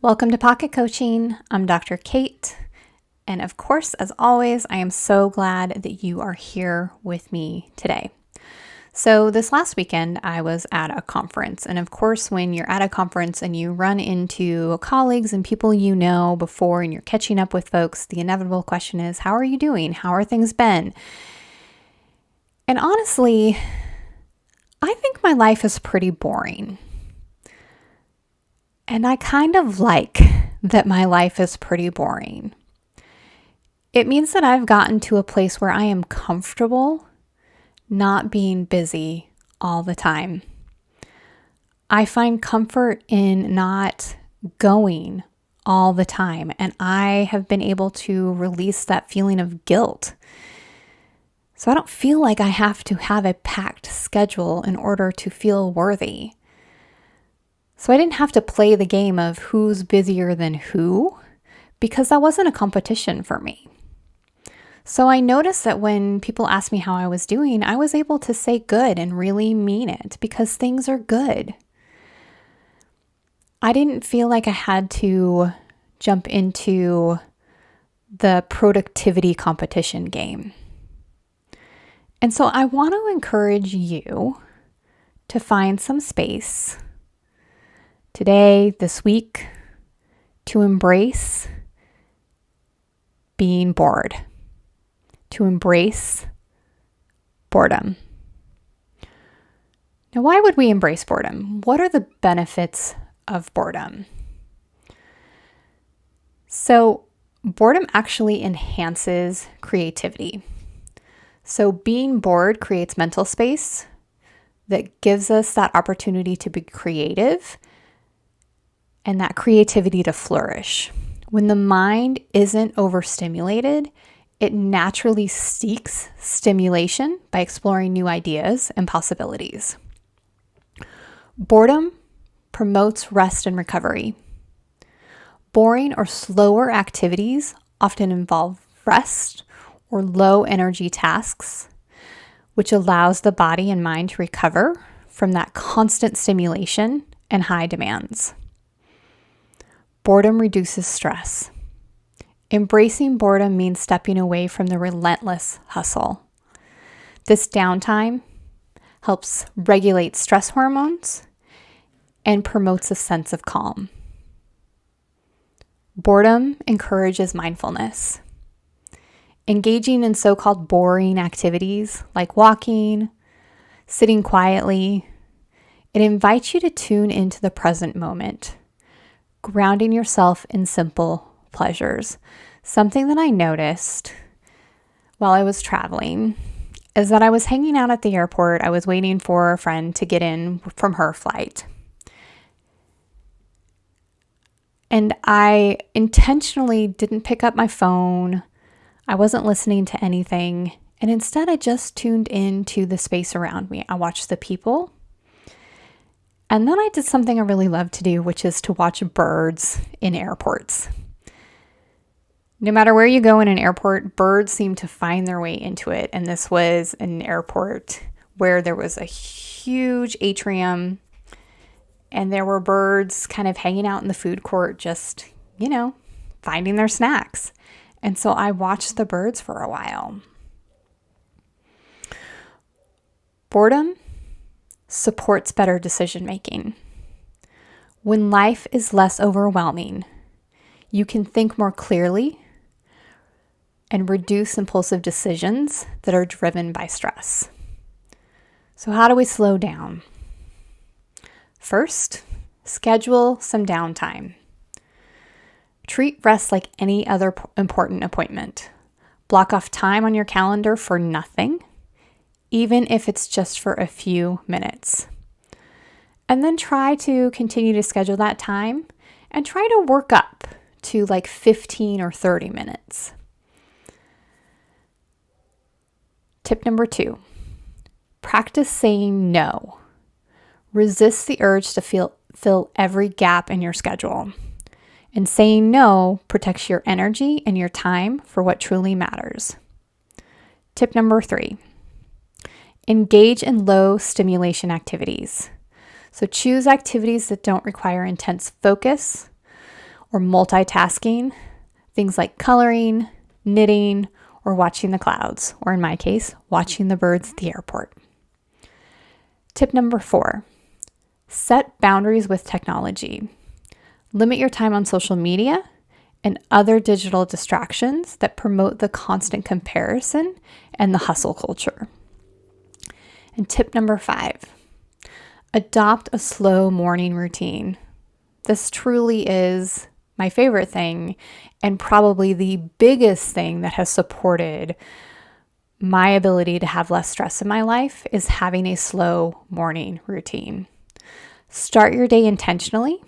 Welcome to Pocket Coaching. I'm Dr. Kate. And of course, as always, I am so glad that you are here with me today. So this last weekend, I was at a conference. And of course, when you're at a conference and you run into colleagues and people you know before and you're catching up with folks, the inevitable question is, how are you doing? How are things been? And honestly, I think my life is pretty boring. And I kind of like that my life is pretty boring. It means that I've gotten to a place where I am comfortable not being busy all the time. I find comfort in not going all the time, and I have been able to release that feeling of guilt. So I don't feel like I have to have a packed schedule in order to feel worthy. So I didn't have to play the game of who's busier than who, because that wasn't a competition for me. So I noticed that when people asked me how I was doing, I was able to say good and really mean it because things are good. I didn't feel like I had to jump into the productivity competition game. And so I want to encourage you to find some space today, this week, to embrace being bored, to embrace boredom. Now, why would we embrace boredom? What are the benefits of boredom? So, boredom actually enhances creativity. So, being bored creates mental space that gives us that opportunity to be creative and that creativity to flourish. When the mind isn't overstimulated, it naturally seeks stimulation by exploring new ideas and possibilities. Boredom promotes rest and recovery. Boring or slower activities often involve rest or low energy tasks, which allows the body and mind to recover from that constant stimulation and high demands. Boredom reduces stress. Embracing boredom means stepping away from the relentless hustle. This downtime helps regulate stress hormones and promotes a sense of calm. Boredom encourages mindfulness. Engaging in so-called boring activities like walking, sitting quietly, it invites you to tune into the present moment, grounding yourself in simple pleasures. Something that I noticed while I was traveling is that I was hanging out at the airport. I was waiting for a friend to get in from her flight. And I intentionally didn't pick up my phone. I wasn't listening to anything. And instead, I just tuned into the space around me. I watched the people. And then I did something I really love to do, which is to watch birds in airports. No matter where you go in an airport, birds seem to find their way into it. And this was an airport where there was a huge atrium and there were birds kind of hanging out in the food court, just, finding their snacks. And so I watched the birds for a while. Boredom supports better decision making. When life is less overwhelming, you can think more clearly and reduce impulsive decisions that are driven by stress. So how do we slow down? First, schedule some downtime. Treat rest like any other important appointment. Block off time on your calendar for nothing, even if it's just for a few minutes. And then try to continue to schedule that time and try to work up to like 15 or 30 minutes. Tip number 2, practice saying no. Resist the urge to fill every gap in your schedule. And saying no protects your energy and your time for what truly matters. Tip number 3, engage in low stimulation activities. So choose activities that don't require intense focus or multitasking, things like coloring, knitting, or watching the clouds, or in my case, watching the birds at the airport. Tip number 4, set boundaries with technology. Limit your time on social media and other digital distractions that promote the constant comparison and the hustle culture. And tip number 5, adopt a slow morning routine. This truly is my favorite thing and probably the biggest thing that has supported my ability to have less stress in my life is having a slow morning routine. Start your day intentionally.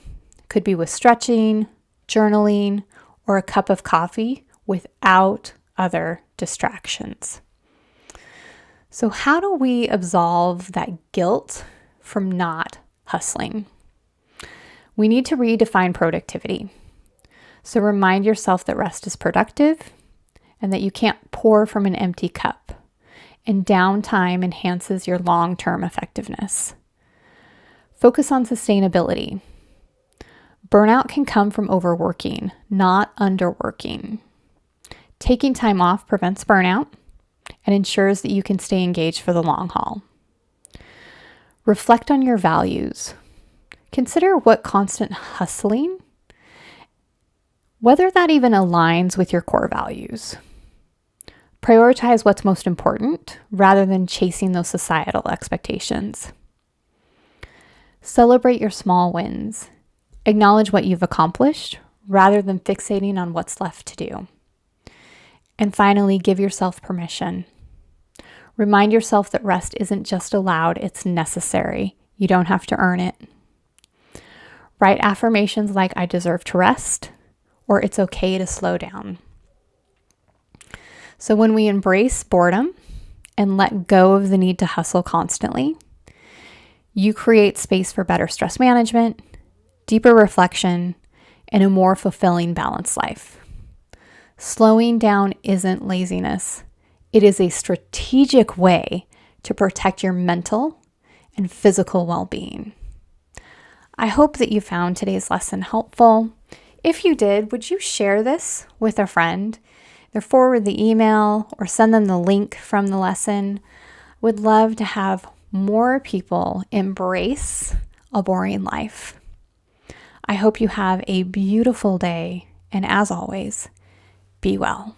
Could be with stretching, journaling, or a cup of coffee without other distractions. So how do we absolve that guilt from not hustling? We need to redefine productivity. So remind yourself that rest is productive and that you can't pour from an empty cup, and downtime enhances your long-term effectiveness. Focus on sustainability. Burnout can come from overworking, not underworking. Taking time off prevents burnout and ensures that you can stay engaged for the long haul. Reflect on your values. Consider what constant hustling, whether that even aligns with your core values. Prioritize what's most important rather than chasing those societal expectations. Celebrate your small wins. Acknowledge what you've accomplished rather than fixating on what's left to do. And finally, give yourself permission. Remind yourself that rest isn't just allowed, it's necessary. You don't have to earn it. Write affirmations like, I deserve to rest, or it's okay to slow down. So when we embrace boredom and let go of the need to hustle constantly, you create space for better stress management, deeper reflection, and a more fulfilling, balanced life. Slowing down isn't laziness. It is a strategic way to protect your mental and physical well-being. I hope that you found today's lesson helpful. If you did, would you share this with a friend? Either forward the email or send them the link from the lesson. Would love to have more people embrace a boring life. I hope you have a beautiful day, and as always, be well.